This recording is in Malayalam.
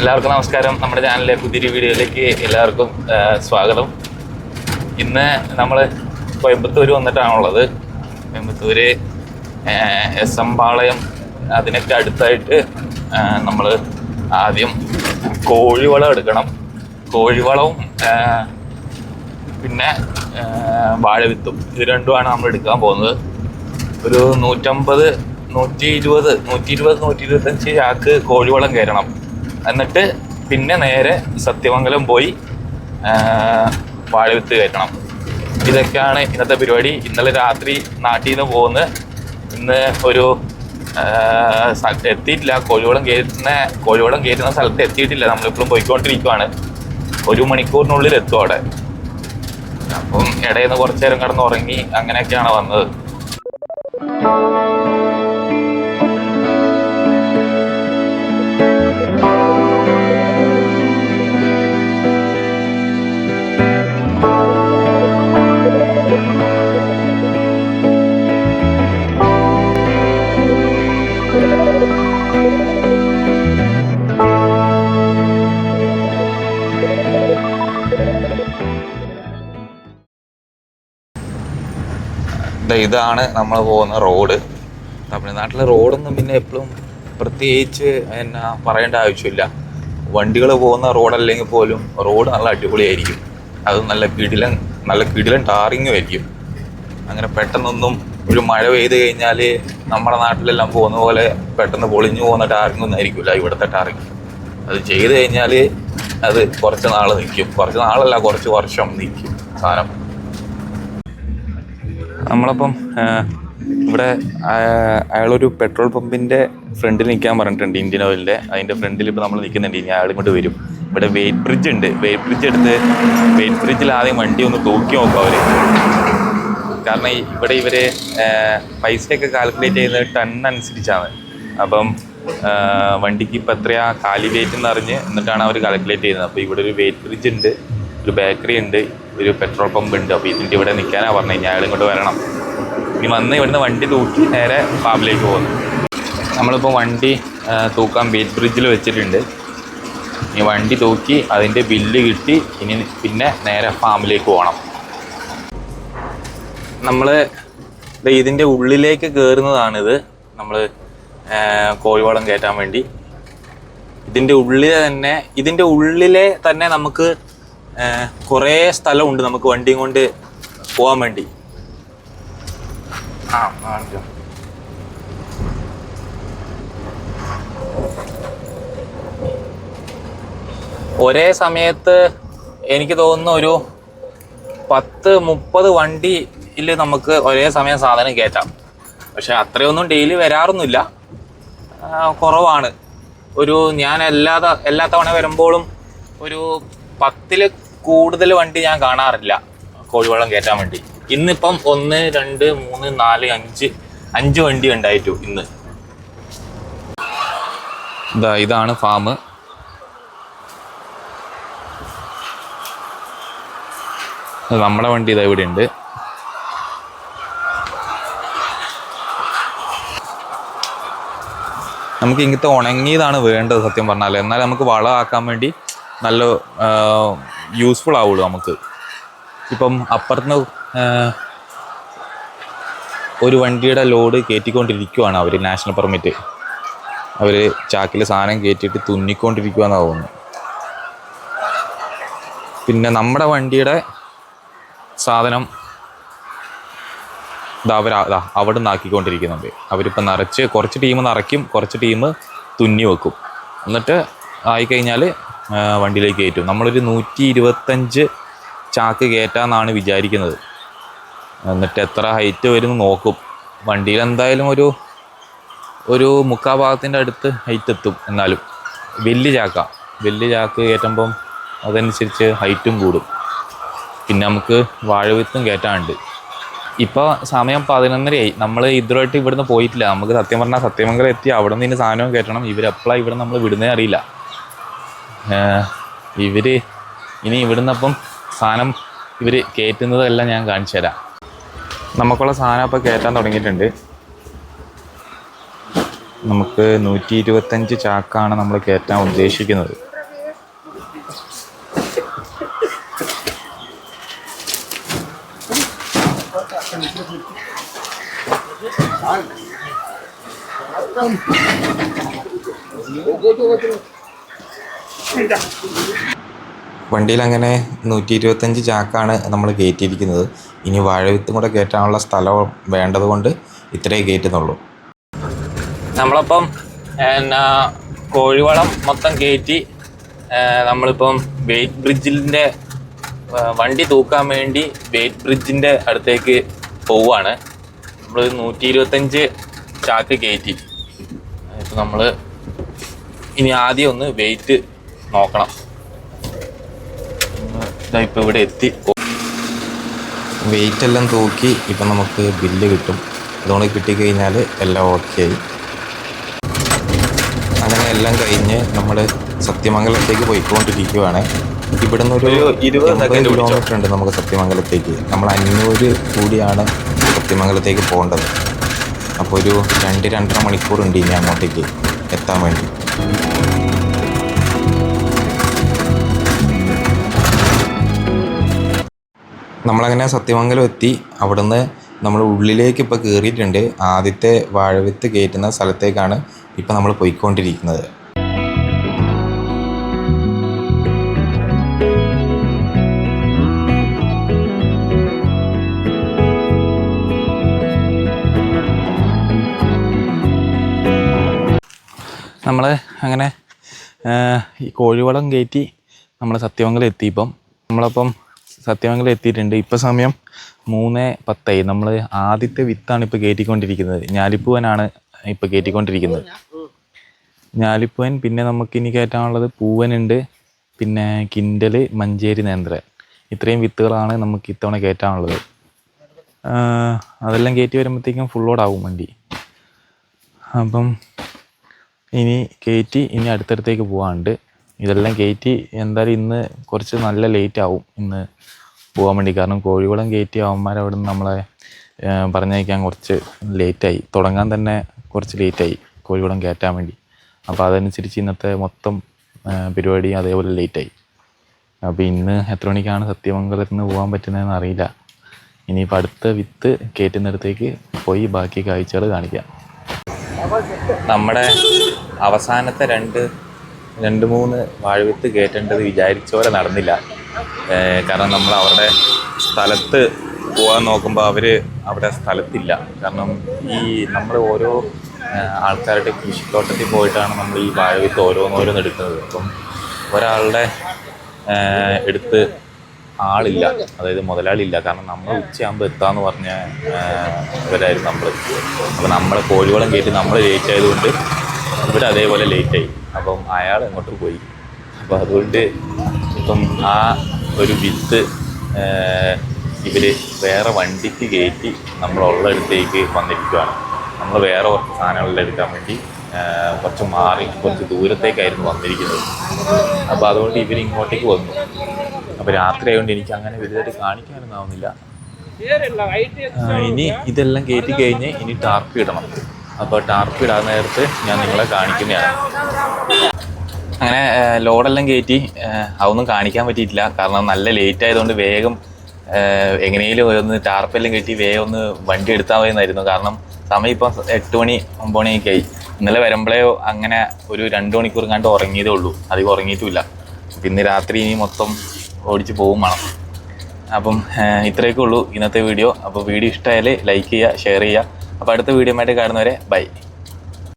എല്ലാവർക്കും നമസ്കാരം. നമ്മുടെ ചാനലിലെ പുതിയൊരു വീഡിയോയിലേക്ക് എല്ലാവർക്കും സ്വാഗതം. ഇന്ന് നമ്മൾ കോയമ്പത്തൂർ വന്നിട്ടാണുള്ളത്. കോയമ്പത്തൂർ SM പാളയം അതിനൊക്കെ അടുത്തായിട്ട് നമ്മൾ ആദ്യം കോഴിവളം എടുക്കണം. കോഴിവളവും പിന്നെ വാഴവിത്തും, ഇത് രണ്ടുമാണ് നമ്മൾ എടുക്കാൻ പോകുന്നത്. ഒരു 150, 120, 125 ചാക്ക് കോഴിവളം കയറണം. എന്നിട്ട് പിന്നെ നേരെ സത്യമംഗലം പോയി വാഴവിത്ത് കയറ്റണം. ഇതൊക്കെയാണ് ഇന്നത്തെ പരിപാടി. ഇന്നലെ രാത്രി നാട്ടിൽ നിന്ന് പോകുന്നത്. ഇന്ന് ഒരു എത്തിയിട്ടില്ല, കോഴിവളം കയറ്റുന്ന സ്ഥലത്ത് എത്തിയിട്ടില്ല. നമ്മളിപ്പോഴും പോയിക്കൊണ്ടിരിക്കുവാണ്. 1 മണിക്കൂറിനുള്ളിൽ എത്തും അവിടെ. അപ്പം ഇടയിൽ നിന്ന് കുറച്ചു നേരം കിടന്നുറങ്ങി, അങ്ങനെയൊക്കെയാണ് വന്നത്. ഇതാണ് നമ്മൾ പോകുന്ന റോഡ്. തമിഴ്നാട്ടിലെ റോഡൊന്നും പിന്നെ എപ്പോഴും പ്രത്യേകിച്ച് എന്നാ പറയേണ്ട ആവശ്യമില്ല. വണ്ടികൾ പോകുന്ന റോഡല്ലെങ്കിൽ പോലും റോഡ് നല്ല അടിപൊളിയായിരിക്കും. അത് നല്ല കിടിലൻ ടാറിങ്ങും ആയിരിക്കും. അങ്ങനെ പെട്ടെന്നൊന്നും ഒരു മഴ പെയ്ത് കഴിഞ്ഞാൽ നമ്മുടെ നാട്ടിലെല്ലാം പോകുന്ന പോലെ പെട്ടെന്ന് പൊളിഞ്ഞു പോകുന്ന ടാറിങ്ങൊന്നും ആയിരിക്കില്ല ഇവിടുത്തെ ടാറിങ്. അത് ചെയ്ത് കഴിഞ്ഞാൽ അത് കുറച്ച് നാൾ നിൽക്കും. കുറച്ച് നാളല്ല, കുറച്ച് വർഷം നിൽക്കും സാധനം. നമ്മളപ്പം ഇവിടെ അയാളൊരു പെട്രോൾ പമ്പിൻ്റെ ഫ്രണ്ടിൽ നിൽക്കാൻ പറഞ്ഞിട്ടുണ്ട്, ഇന്ത്യൻ ഓയിലിൻ്റെ. അതിൻ്റെ ഫ്രണ്ടിൽ ഇപ്പോൾ നമ്മൾ നിൽക്കുന്നുണ്ട്. ഇനി അയാൾ ഇങ്ങോട്ട് വരും. ഇവിടെ വെയിറ്റ് ബ്രിഡ്ജ് ഉണ്ട്. വെയിറ്റ് ബ്രിഡ്ജിൽ ആദ്യം വണ്ടി ഒന്ന് തൂക്കി നോക്കും അവർ. കാരണം ഇവിടെ ഇവർ പൈസയൊക്കെ കാൽക്കുലേറ്റ് ചെയ്യുന്നത് ടൺ അനുസരിച്ചാണ്. അപ്പം വണ്ടിക്ക് ഇപ്പം എത്രയാ കാലി വെയിറ്റ് എന്ന് അറിഞ്ഞ് എന്നിട്ടാണ് അവർ കാൽക്കുലേറ്റ് ചെയ്യുന്നത്. അപ്പോൾ ഇവിടെ ഒരു വെയിറ്റ് ബ്രിഡ്ജ് ഉണ്ട്, ഒരു ബേക്കറി ഉണ്ട്, ഒരു പെട്രോൾ പമ്പ് ഉണ്ട്. അപ്പോൾ ഇതിൻ്റെ ഇവിടെ നിൽക്കാനാണ് പറഞ്ഞു കഴിഞ്ഞാൽ അയാൾ ഇങ്ങോട്ട് വരണം. ഇനി വന്ന് ഇവിടുന്ന് വണ്ടി തൂക്കി നേരെ ഫാമിലേക്ക് പോകുന്നു. നമ്മളിപ്പോൾ വണ്ടി തൂക്കാൻ വെയിറ്റ് ബ്രിഡ്ജിൽ വെച്ചിട്ടുണ്ട്. ഈ വണ്ടി തൂക്കി അതിൻ്റെ ബില്ല് കിട്ടി ഇനി പിന്നെ നേരെ ഫാമിലേക്ക് പോകണം. നമ്മൾ ഇതിൻ്റെ ഉള്ളിലേക്ക് കയറുന്നതാണിത്. നമ്മൾ കോഴിവളം കയറ്റാൻ വേണ്ടി ഇതിൻ്റെ ഉള്ളിലെ തന്നെ നമുക്ക് കുറേ സ്ഥലമുണ്ട് നമുക്ക് വണ്ടിയും കൊണ്ട് പോകാൻ വേണ്ടി. ഒരേ സമയത്ത് എനിക്ക് തോന്നുന്നു ഒരു 10-30 വണ്ടിയിൽ നമുക്ക് ഒരേ സമയം സാധനം കയറ്റാം. പക്ഷെ അത്രയൊന്നും ഡെയിലി വരാറൊന്നുമില്ല, കുറവാണ്. ഞാൻ എല്ലാ തവണ വരുമ്പോഴും ഒരു 10-ൽ കൂടുതൽ വണ്ടി ഞാൻ കാണാറില്ല കോഴിവളം കയറ്റാൻ വേണ്ടി. ഇന്നിപ്പം 1, 2, 3, 4, 5 വണ്ടി ഉണ്ടായിട്ടു ഇന്ന്. ഇതാണ് ഫാം. നമ്മുടെ വണ്ടി ഇതാ ഇവിടെ ഉണ്ട്. നമുക്ക് ഇങ്ങനത്തെ ഉണങ്ങിയതാണ് വേണ്ടത് സത്യം പറഞ്ഞാൽ. എന്നാൽ നമുക്ക് വളമാക്കാൻ വേണ്ടി നല്ല യൂസ്ഫുൾ ആവുള്ളൂ നമുക്ക്. ഇപ്പം അപ്പുറത്തുനിന്ന് ഒരു വണ്ടിയുടെ ലോഡ് കയറ്റിക്കൊണ്ടിരിക്കുവാണ് അവർ, നാഷണൽ പെർമിറ്റ്. അവർ ചാക്കിൽ സാധനം കയറ്റിയിട്ട് തുന്നിക്കൊണ്ടിരിക്കുകയെന്ന് തോന്നുന്നു. പിന്നെ നമ്മുടെ വണ്ടിയുടെ സാധനം അവിടെ നിന്ന് ആക്കിക്കൊണ്ടിരിക്കുന്നുണ്ട്. അവരിപ്പോൾ കുറച്ച് ടീം നിറയ്ക്കും, കുറച്ച് ടീം തുന്നി വെക്കും. എന്നിട്ട് ആയിക്കഴിഞ്ഞാൽ വണ്ടിയിലേക്ക് കയറ്റും. നമ്മളൊരു 125 ചാക്ക് കയറ്റാമെന്നാണ് വിചാരിക്കുന്നത്. എന്നിട്ട് എത്ര ഹൈറ്റ് വരുമെന്ന് നോക്കും. വണ്ടിയിൽ എന്തായാലും ഒരു 3/4 ഭാഗത്തിൻ്റെ അടുത്ത് ഹൈറ്റ് എത്തും. എന്നാലും വലിയ ചാക്ക് കയറ്റുമ്പം അതനുസരിച്ച് ഹൈറ്റും കൂടും. പിന്നെ നമുക്ക് വാഴവിത്തും കയറ്റാനുണ്ട്. ഇപ്പോൾ സമയം 11:30 നമ്മൾ ഇതുവരെയായിട്ട് ഇവിടുന്ന് പോയിട്ടില്ല. നമുക്ക് സത്യം പറഞ്ഞാൽ സത്യമംഗലം എത്തി അവിടെ നിന്ന് ഇനി സാധനവും കയറ്റണം. ഇവരെപ്പോഴാണ് ഇവിടെ നമ്മൾ വിടുന്നേ അറിയില്ല. ഇനി ഇവിടുന്നപ്പം സാധനം ഇവർ കയറ്റുന്നതെല്ലാം ഞാൻ കാണിച്ചു തരാം. നമുക്കുള്ള സാധനം ഇപ്പോൾ കയറ്റാൻ തുടങ്ങിയിട്ടുണ്ട്. നമുക്ക് 125 ചാക്കാണ് നമ്മൾ കയറ്റാൻ ഉദ്ദേശിക്കുന്നത്. വണ്ടിയിൽ അങ്ങനെ 125 ചാക്കാണ് നമ്മൾ കയറ്റിയിരിക്കുന്നത്. ഇനി വാഴവിത്തും കൂടെ കയറ്റാനുള്ള സ്ഥലം വേണ്ടത് കൊണ്ട് ഇത്രയേ കയറ്റുന്നുള്ളൂ. നമ്മളപ്പം കോഴിവളം മൊത്തം കയറ്റി നമ്മളിപ്പം വെയ്റ്റ് ബ്രിഡ്ജിൻ്റെ വണ്ടി തൂക്കാൻ വേണ്ടി വെയ്റ്റ് ബ്രിഡ്ജിൻ്റെ അടുത്തേക്ക് പോവുകയാണ്. നമ്മൾ 125 ചാക്ക് കയറ്റി. ഇപ്പം നമ്മൾ ഇനി ആദ്യം ഒന്ന് വെയിറ്റ് നോക്കണം. ഇപ്പം ഇവിടെ എത്തി വെയിറ്റ് എല്ലാം തൂക്കി ഇപ്പം നമുക്ക് ബില്ല് കിട്ടും. അതുകൊണ്ട് കിട്ടിക്കഴിഞ്ഞാൽ എല്ലാം ഓക്കെ ആയി. അങ്ങനെ എല്ലാം കഴിഞ്ഞ് നമ്മൾ സത്യമംഗലത്തേക്ക് പോയിക്കൊണ്ടിരിക്കുകയാണ്. ഇവിടുന്ന് ഒരു 20 കിലോമീറ്റർ ഉണ്ട് നമുക്ക് സത്യമംഗലത്തേക്ക്. നമ്മൾ 500 കൂടിയാണ് സത്യമംഗലത്തേക്ക് പോകേണ്ടത്. അപ്പോൾ ഒരു 2-2.5 മണിക്കൂറുണ്ട് ഇനി അങ്ങോട്ടേക്ക് എത്താൻ വേണ്ടി. നമ്മളങ്ങനെ സത്യമംഗലം എത്തി. അവിടുന്ന് നമ്മൾ ഉള്ളിലേക്ക് ഇപ്പോൾ കയറിയിട്ടുണ്ട്. ആദ്യത്തെ വാഴവിത്ത് കയറ്റുന്ന സ്ഥലത്തേക്കാണ് ഇപ്പോൾ നമ്മൾ പോയിക്കൊണ്ടിരിക്കുന്നത്. നമ്മൾ അങ്ങനെ ഈ കോഴിവളം കയറ്റി നമ്മൾ സത്യമംഗലം എത്തി. ഇപ്പം നമ്മളപ്പം സത്യമംഗലം എത്തിയിട്ടുണ്ട്. ഇപ്പോൾ സമയം 3:10. നമ്മൾ ആദ്യത്തെ വിത്താണ് ഇപ്പോൾ കയറ്റിക്കൊണ്ടിരിക്കുന്നത്. ഞാലിപ്പൂവനാണ് ഇപ്പോൾ കയറ്റിക്കൊണ്ടിരിക്കുന്നത്. ഞാലിപ്പൂവൻ, പിന്നെ നമുക്കിനി കയറ്റാനുള്ളത് പൂവനുണ്ട്, പിന്നെ കിൻഡൽ, മഞ്ചേരി നേന്ത്രൻ. ഇത്രയും വിത്തുകളാണ് നമുക്ക് ഇത്തവണ കയറ്റാനുള്ളത്. അതെല്ലാം കയറ്റി വരുമ്പോഴത്തേക്കും ഫുൾ ലോഡാവും വണ്ടി. അപ്പം ഇനി കയറ്റി ഇനി അടുത്തടുത്തേക്ക് പോകാനുണ്ട്. ഇതെല്ലാം കയറ്റി എന്തായാലും ഇന്ന് കുറച്ച് നല്ല ലേറ്റ് ആവും ഇന്ന് പോകാൻ വേണ്ടി. കാരണം കോഴിവളം കയറ്റി അവന്മാരവിടെ നിന്ന് നമ്മളെ പറഞ്ഞയക്കാൻ കുറച്ച് ലേറ്റായി. തുടങ്ങാൻ തന്നെ കുറച്ച് ലേറ്റായി കോഴിവളം കയറ്റാൻ വേണ്ടി. അപ്പോൾ അതനുസരിച്ച് ഇന്നത്തെ മൊത്തം പരിപാടി അതേപോലെ ലേറ്റായി. അപ്പോൾ ഇന്ന് എത്ര മണിക്കാണ് സത്യമംഗലത്ത് നിന്ന് പോകാൻ പറ്റുന്നതെന്ന് അറിയില്ല. ഇനിയിപ്പോൾ അടുത്ത വിത്ത് കയറ്റുന്നിടത്തേക്ക് പോയി ബാക്കി കാഴ്ചകൾ കാണിക്കാം. നമ്മുടെ അവസാനത്തെ 2-3 വാഴവിത്ത് കയറ്റേണ്ടത് വിചാരിച്ച പോലെ നടന്നില്ല. കാരണം നമ്മൾ അവരുടെ സ്ഥലത്ത് പോകാൻ നോക്കുമ്പോൾ അവർ അവിടെ സ്ഥലത്തില്ല. കാരണം ഈ നമ്മൾ ഓരോ ആൾക്കാരുടെ കൃഷിത്തോട്ടത്തിൽ പോയിട്ടാണ് നമ്മൾ ഈ വാഴവിത്ത് ഓരോന്നോരോന്ന് എടുക്കുന്നത്. അപ്പം ഒരാളുടെ എടുത്ത് ആളില്ല, അതായത് മുതലാളിയില്ല. കാരണം നമ്മൾ ഉച്ചയാകുമ്പോൾ എത്താമെന്ന് പറഞ്ഞ ഇവരായിരുന്നു നമ്മൾ. അപ്പോൾ നമ്മൾ കോഴിവളം കയറ്റി നമ്മൾ ലേറ്റ് ആയതുകൊണ്ട് ഇവിടെ അതേപോലെ ലേറ്റായി. അപ്പം അയാൾ എങ്ങോട്ട് പോയി. അപ്പോൾ അതുകൊണ്ട് ഇപ്പം ആ ഒരു വിത്ത് ഇവർ വേറെ വണ്ടിക്ക് കയറ്റി നമ്മളുള്ളിടത്തേക്ക് വന്നിരിക്കുകയാണ്. നമ്മൾ വേറെ കുറച്ച് സാധനങ്ങളെല്ലാം എടുക്കാൻ വേണ്ടി കുറച്ച് മാറി കുറച്ച് ദൂരത്തേക്കായിരുന്നു വന്നിരിക്കുന്നത്. അപ്പോൾ അതുകൊണ്ട് ഇവരിങ്ങോട്ടേക്ക് വന്നു. അപ്പോൾ രാത്രി ആയതുകൊണ്ട് എനിക്ക് അങ്ങനെ വലുതായിട്ട് കാണിക്കാനൊന്നും ആവുന്നില്ല. ഇനി ഇതെല്ലാം കയറ്റി കഴിഞ്ഞ് ഇനി ടാർപ്പ് ഇടണം. അപ്പോൾ ടാർപ്പ് ഇടാൻ നേരത്ത് ഞാൻ നിങ്ങളെ കാണിക്കുന്നതാണ്. അങ്ങനെ ലോഡെല്ലാം കയറ്റി അതൊന്നും കാണിക്കാൻ പറ്റിയിട്ടില്ല. കാരണം നല്ല ലേറ്റ് ആയതുകൊണ്ട് വേഗം എങ്ങനെയും ഒന്ന് ടാർപ്പെല്ലാം കയറ്റി വേഗം ഒന്ന് വണ്ടി എടുത്താൽ മതിയെന്നായിരുന്നു. കാരണം സമയം ഇപ്പം 8 മണി 9 മണിയൊക്കെ ആയി. ഇന്നലെ വരുമ്പോഴേ അങ്ങനെ ഒരു 2 മണിക്കൂർ കണ്ട് ഉറങ്ങിയതേ ഉള്ളൂ. അധികം ഉറങ്ങിയിട്ടുമില്ല. ഇന്ന് രാത്രി ഇനി മൊത്തം ഓടിച്ച് പോകും വേണം. അപ്പം ഇത്രയൊക്കെ ഉള്ളൂ ഇന്നത്തെ വീഡിയോ. അപ്പോൾ വീഡിയോ ഇഷ്ടമായാൽ ലൈക്ക് ചെയ്യുക, ഷെയർ ചെയ്യുക. അപ്പോൾ അടുത്ത വീഡിയോ ആയിട്ട് കാണുന്നവരെ ബൈ.